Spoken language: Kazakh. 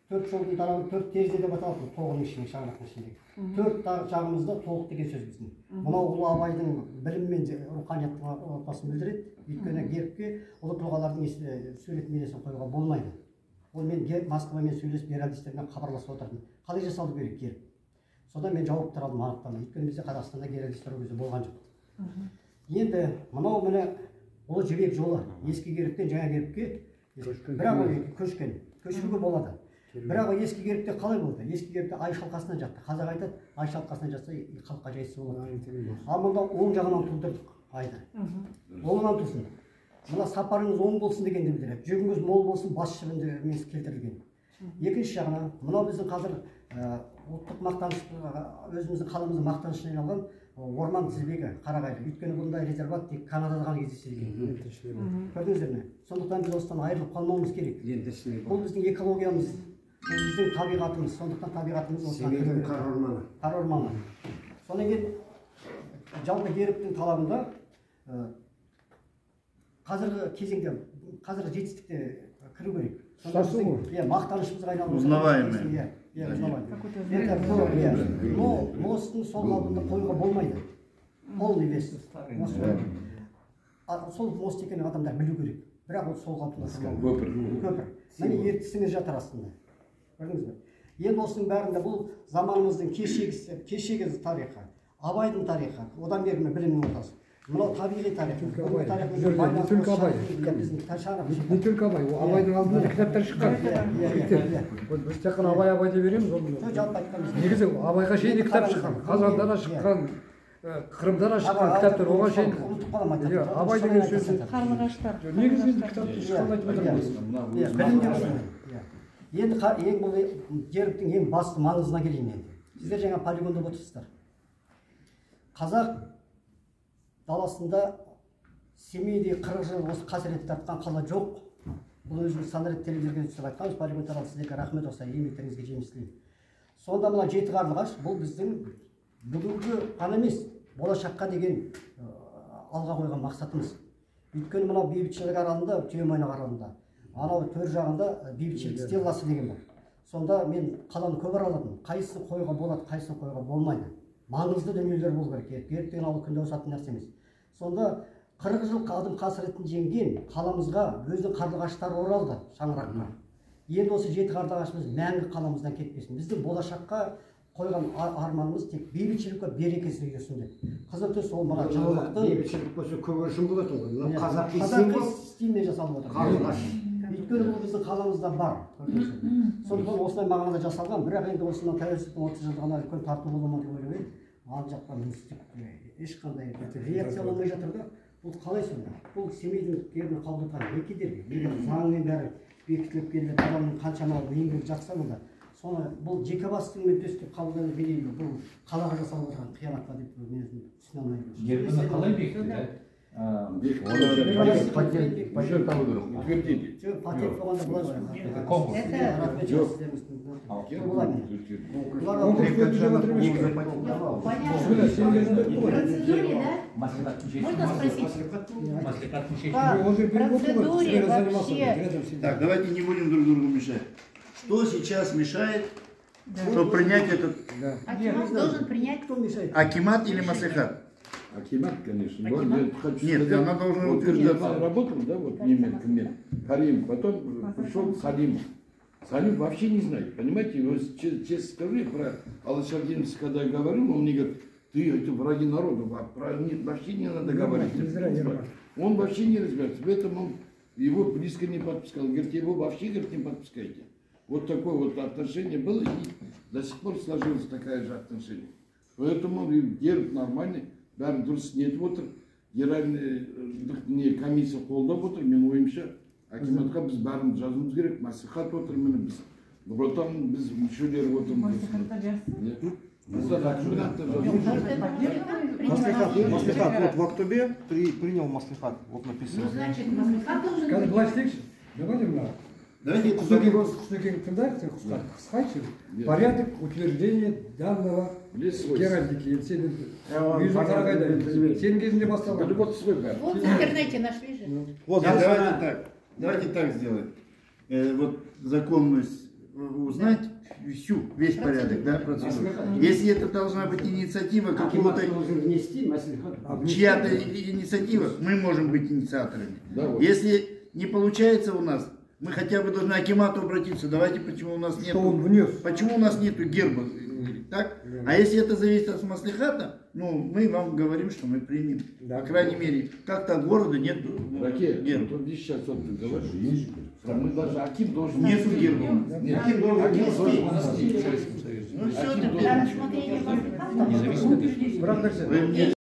Төрт жолдың тарауы төрт терезе деп аталады, тоғының ішінде, шаңырақтың ішіндегі. Төрт жағымызда тоғық деген сөз біздің. Мынау ұлы Абайдың білім мен руханияттың ортасын білдіреді. Өйткені гербке ұлы тұлғалардың сурет бейнесін қоюға болмайды. Ол мен Москвамен сөйлесіп, геральдистермен хабарласып отырдым. Қалай жасалды керек герб? Содан мен жауаптар алдым анықтама. Өйткені бізде Қазақстанда геральдистер ол кезде болған жоқ. Енді мынау міне ұлы жібек жолы ескі гербтен жаңа гербке бірақ көшкен. Көшіруге болады. Бірақ ескі гербте қалай болды? Ескі гербте ай шалқасынан жатты. Қазақ айтады, ай шалқасынан жатса халыққа жайсыз болады. Ал мұнда оң жағынан тұлдырдық айды. Оңынан тусын. Мына сапарыңыз оң болсын дегенді білдіреді. Жүгіңіз мол болсын, бас шыбынды келтірілген. Екінші жағынан, мынау біздің қазір ұлттық мақтаныш, өзіміздің қаламыздың мақтанышына айналған орман тізбегі Қарағайлы. Өйткені бұндай резерват тек Канадада ғана кездеседі. Көрдіңіздер ме? Сондықтан біз осыдан айырылып қалмауымыз керек. Бұл біздің экологиямыз, біздің табиғатымыз. Сондықтан табиғатымыз осыдан қара орманы. Содан кейін жалпы гербтің талабында қазіргі кезеңде, қазіргі жетістікте кіру керек. Мақтанышымызға айналу. Узнаваемый. Но мостың сол алдында қоюға болмайды. Полный вес. Сол мост екенін адамдар білу керек. Бірақ ол сол қалпында көпір. Міне ертісіңіз жатыр астында. Көрдіңіз бе? Енді осының бәрінде бұл заманымыздың кешегі тарихы, Абайдың тарихы, одан бергі білімнің ортасы. Мынау табиғи тарих. Не только Абай. Не только Абай. Абайдың алдында кітаптар шыққан. Біз тек қана Абай деп береміз. Негізі Абайға шейін кітап шыққан. Қазанда да шыққан, Қырымда да шыққан кітаптар. Оған шейін Абай деген сөзі. Қарлығаштар. Негізі кітапты шыққан айтып отырмыз. Енді бұл гербтің ең басты маңызына келейін енді. Сіздер жаңа полигонда отырсыздар. Қазақ даласында Семейде 40 жыл осы қасіретті тартқан қала жоқ. Бұл өзіміз сан рет телевизордан түсіп айтқанбыз, полигон туралы сіздерге рахмет, осы еңбектеріңізге жеміс тілеймін. Сонда мына жеті қарлығаш бұл біздің бүгінгі ғана емес, болашаққа деген алға қойған мақсатымыз. Өйткені мынау бейбітшілік аралында, Түйемойнақ аралында, анау төр жағында бейбітшілік стелласы деген бар. Сонда мен қаланы көп араладым. Қайсысын қоюға болады, қайсысын қоюға болмайды. Маңызды дүниелер болу керек. Герб деген ал күнде осатын нәрсе емес. Сонда 40 жыл адым қасіретін жеңген қаламызға өзінің қарлығаштары оралды шаңыраққа. Енді осы жеті қарлығашымыз мәңгі қаламыздан кетпесін. Біздің болашаққа қойған арманымыз тек бейбітшілікке, берекесі үйресін деп. Қызыл түс ол маған жылылықты. Бейбітшілік болса көгершін болады ғой. Қазақи стильмен жасалып отыр. Қарлығаш. Өйткені бұл біздің қаламызда бар. Сондықтан осылай мағынада жасалған, бірақ енді осының тәуелсіздіктің 30 жылдығына үлкен тарту бола ма деп ойлаймын. Ал жақтан ешқандай реакция болмай жатыр да. Бұл қалай сонда? Бұл Семейдің гербін қабылдатқан не кедергі? Заңмен бәрі бекітіліп келді, адамның қаншама еңбегі жатса мұнда. Соны бұл жекебастың мүддесі деп қабылданып берейін. Бұл қалаға жасалып отырған қиянатқа деп мен өзім түсіне алмаймын. Гербіні қалай бекітілді? Патент болғанда былай Это конкурс. Так, давайте не будем друг другу мешать. Что сейчас мешает, чтобы принять этот... Акимат должен принять. Кто мешает? Акимат или маслихат? Акимат, конечно. Нет, она должна утверждать. Работал, да, вот немец, Халим. Потом пришел Халим. Халим вообще не знает, понимаете? Честно скажу, про Алашардиновца, когда я говорил, он мне говорит, ты это враги народа, вообще не надо говорить. Он вообще не разбирается. В этом он его близко не подпускал. Говорит, его вообще, говорит, не подпускайте. Вот такое вот отношение было, и до сих пор сложилось такое же отношение. Поэтому герб нормальный. Бәрі дұрыс нетіп отыр, генеральный комиссия қолдап отыр, мен ойымша, акиматқа біз бәрін жазуымыз керек, маслихат отыр, міне біз. Нұротан біз мүшелері отырмыз. Маслихат, вот в Актобе принял маслихат, вот написано. Ну, значит, маслихат должен быть. Былай істейікші, давайте Құсекең тыңдайық, қысқайтшы. Порядок утверждения данного геральдики. Сенің кезінде басталған. Вот в интернете нашли же. Вот, давайте так сделаем. Вот законность узнать весь порядок, да, процедуру. Если это должна быть инициатива какого-то, чья-то инициатива, мы можем быть инициаторами. Да, вот. Если не получается у нас, мы хотя бы должны к акимату обратиться. Давайте, почему у нас нет, он внес. почему у нас нету герба, так? А если это зависит от маслихата, ну, мы вам говорим, что мы примем. По крайней мере, как-то от города нет Раке, герба. вот здесь сейчас вот ты говоришь, что мы даже Аким должен... Нету герба. Нет, Аким должен Аким нести. должен нести. Ну все, Аким теперь. На рассмотрение маслихата. Бұрак нәрсе. Вы мне